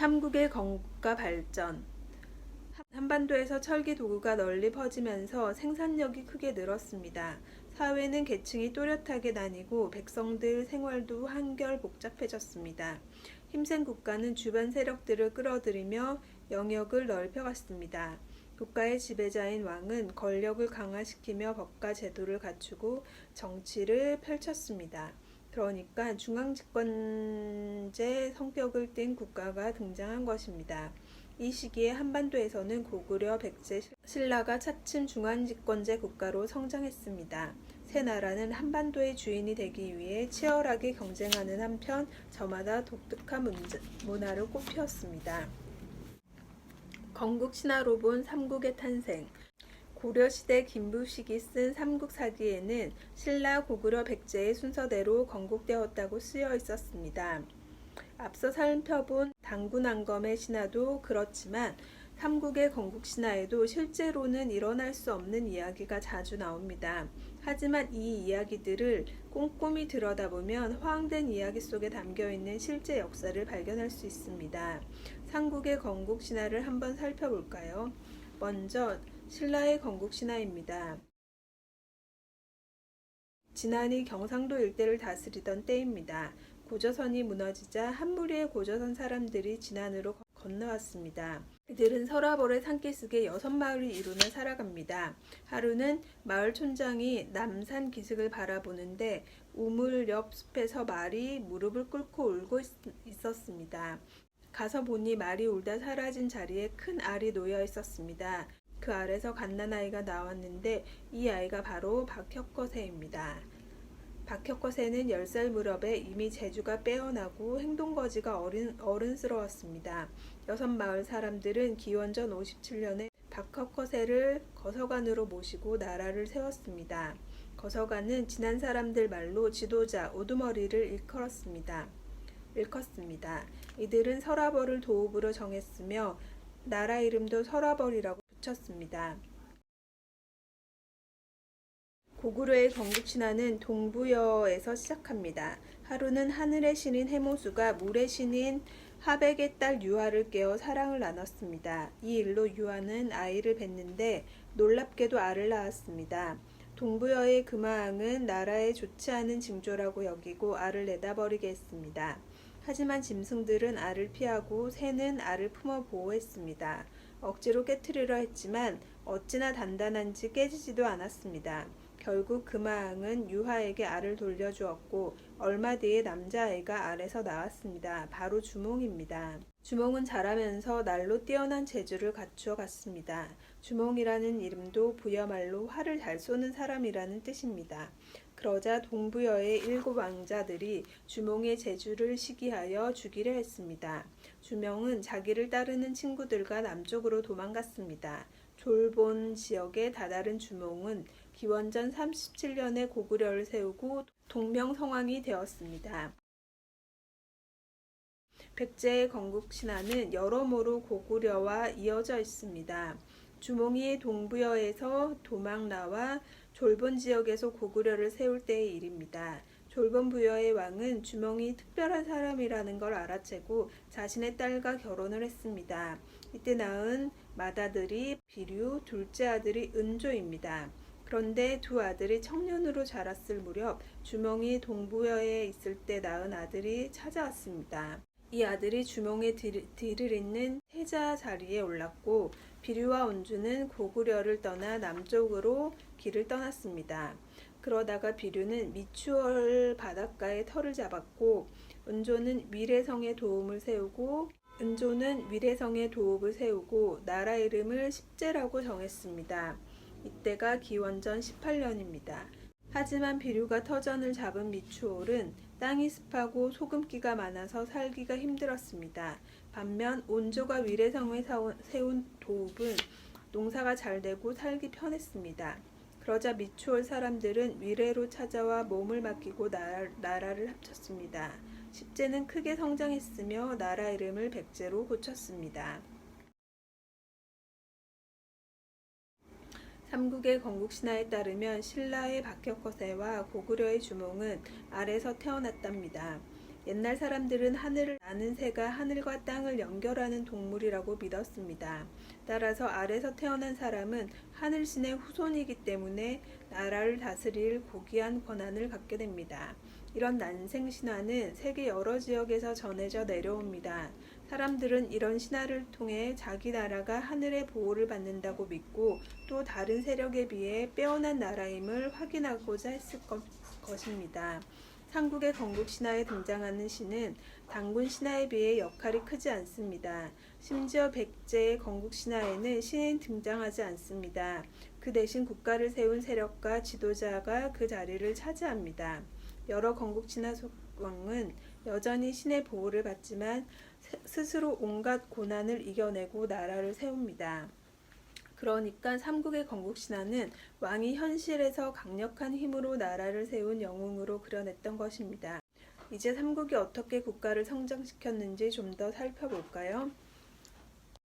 삼국의 건국과 발전. 한반도에서 철기 도구가 널리 퍼지면서 생산력이 크게 늘었습니다. 사회는 계층이 또렷하게 나뉘고 백성들 생활도 한결 복잡해졌습니다. 힘센 국가는 주변 세력들을 끌어들이며 영역을 넓혀갔습니다. 국가의 지배자인 왕은 권력을 강화시키며 법과 제도를 갖추고 정치를 펼쳤습니다. 그러니까 중앙집권제 성격을 띤 국가가 등장한 것입니다. 이 시기에 한반도에서는 고구려, 백제, 신라가 차츰 중앙집권제 국가로 성장했습니다. 세 나라는 한반도의 주인이 되기 위해 치열하게 경쟁하는 한편 저마다 독특한 문화를 꽃피웠습니다. 건국신화로 본 삼국의 탄생. 고려시대 김부식이 쓴 삼국사기에는 신라, 고구려, 백제의 순서대로 건국되었다고 쓰여 있었습니다. 앞서 살펴본 당군안검의 신화도 그렇지만 삼국의 건국신화에도 실제로는 일어날 수 없는 이야기가 자주 나옵니다. 하지만 이 이야기들을 꼼꼼히 들여다보면 허황된 이야기 속에 담겨있는 실제 역사를 발견할 수 있습니다. 삼국의 건국신화를 한번 살펴볼까요? 먼저 신라의 건국신화입니다. 진안이 경상도 일대를 다스리던 때입니다. 고조선이 무너지자 한 무리의 고조선 사람들이 진안으로 건너왔습니다. 이들은 서라벌의 산기슭에 6마을이 이루며 살아갑니다. 하루는 마을 촌장이 남산 기슭을 바라보는데 우물 옆 숲에서 말이 무릎을 꿇고 울고 있었습니다. 가서 보니 말이 울다 사라진 자리에 큰 알이 놓여 있었습니다. 그 알에서 갓난아이가 나왔는데 이 아이가 바로 박혁거새입니다. 박혁거새는 10살 무렵에 이미 재주가 빼어나고 행동거지가 어른스러웠습니다. 6마을 사람들은 기원전 57년에 박혁거새를 거서관으로 모시고 나라를 세웠습니다. 거서관은 지난 사람들 말로 지도자, 우두머리를 일컫습니다. 이들은 서라벌을 도읍으로 정했으며 나라 이름도 서라벌이라고 붙였습니다. 고구려의 건국신화는 동부여에서 시작합니다. 하루는 하늘의 신인 해모수가 물의 신인 하백의 딸 유아를 깨워 사랑을 나눴습니다. 이 일로 유아는 아이를 낳는데 놀랍게도 알을 낳았습니다. 동부여의 금화왕은 나라에 좋지 않은 징조라고 여기고 알을 내다버리게 했습니다. 하지만 짐승들은 알을 피하고 새는 알을 품어 보호했습니다. 억지로 깨트리려 했지만 어찌나 단단한지 깨지지도 않았습니다. 결국 금화왕은 유하에게 알을 돌려주었고 얼마 뒤에 남자아이가 알에서 나왔습니다. 바로 주몽입니다. 주몽은 자라면서 날로 뛰어난 재주를 갖추어 갔습니다. 주몽이라는 이름도 부여말로 활을 잘 쏘는 사람이라는 뜻입니다. 그러자 동부여의 7 왕자들이 주몽의 재주를 시기하여 죽이려 했습니다. 주몽은 자기를 따르는 친구들과 남쪽으로 도망갔습니다. 졸본 지역에 다다른 주몽은 기원전 37년에 고구려를 세우고 동명성왕이 되었습니다. 백제의 건국신화는 여러모로 고구려와 이어져 있습니다. 주몽이 동부여에서 도망 나와 졸본 지역에서 고구려를 세울 때의 일입니다. 졸본 부여의 왕은 주몽이 특별한 사람이라는 걸 알아채고 자신의 딸과 결혼을 했습니다. 이때 낳은 맏아들이 비류, 둘째 아들이 은조입니다. 그런데 두 아들이 청년으로 자랐을 무렵 주몽이 동부여에 있을 때 낳은 아들이 찾아왔습니다. 이 아들이 주몽의 뒤를 잇는 태자 자리에 올랐고 비류와 은조는 고구려를 떠나 남쪽으로 길을 떠났습니다. 그러다가 비류는 미추홀 바닷가에 터를 잡았고 은조는 위례성에 도읍을 세우고 나라 이름을 십제라고 정했습니다. 이때가 기원전 18년입니다. 하지만 비류가 터전을 잡은 미추홀은 땅이 습하고 소금기가 많아서 살기가 힘들었습니다. 반면 온조가 위례성에 세운 도읍은 농사가 잘 되고 살기 편했습니다. 그러자 미추홀 사람들은 위례로 찾아와 몸을 맡기고 나라를 합쳤습니다. 십제는 크게 성장했으며 나라 이름을 백제로 고쳤습니다. 삼국의 건국신화에 따르면 신라의 박혁거새와 고구려의 주몽은 알에서 태어났답니다. 옛날 사람들은 하늘을 나는 새가 하늘과 땅을 연결하는 동물이라고 믿었습니다. 따라서 아래서 태어난 사람은 하늘신의 후손이기 때문에 나라를 다스릴 고귀한 권한을 갖게 됩니다. 이런 난생 신화는 세계 여러 지역에서 전해져 내려옵니다. 사람들은 이런 신화를 통해 자기 나라가 하늘의 보호를 받는다고 믿고 또 다른 세력에 비해 빼어난 나라임을 확인하고자 했을 것입니다. 삼국의 건국 신화에 등장하는 신은 단군 신화에 비해 역할이 크지 않습니다. 심지어 백제의 건국 신화에는 신이 등장하지 않습니다. 그 대신 국가를 세운 세력과 지도자가 그 자리를 차지합니다. 여러 건국 신화 왕은 여전히 신의 보호를 받지만 스스로 온갖 고난을 이겨내고 나라를 세웁니다. 그러니까 삼국의 건국 신화는 왕이 현실에서 강력한 힘으로 나라를 세운 영웅으로 그려냈던 것입니다. 이제 삼국이 어떻게 국가를 성장시켰는지 좀 더 살펴볼까요?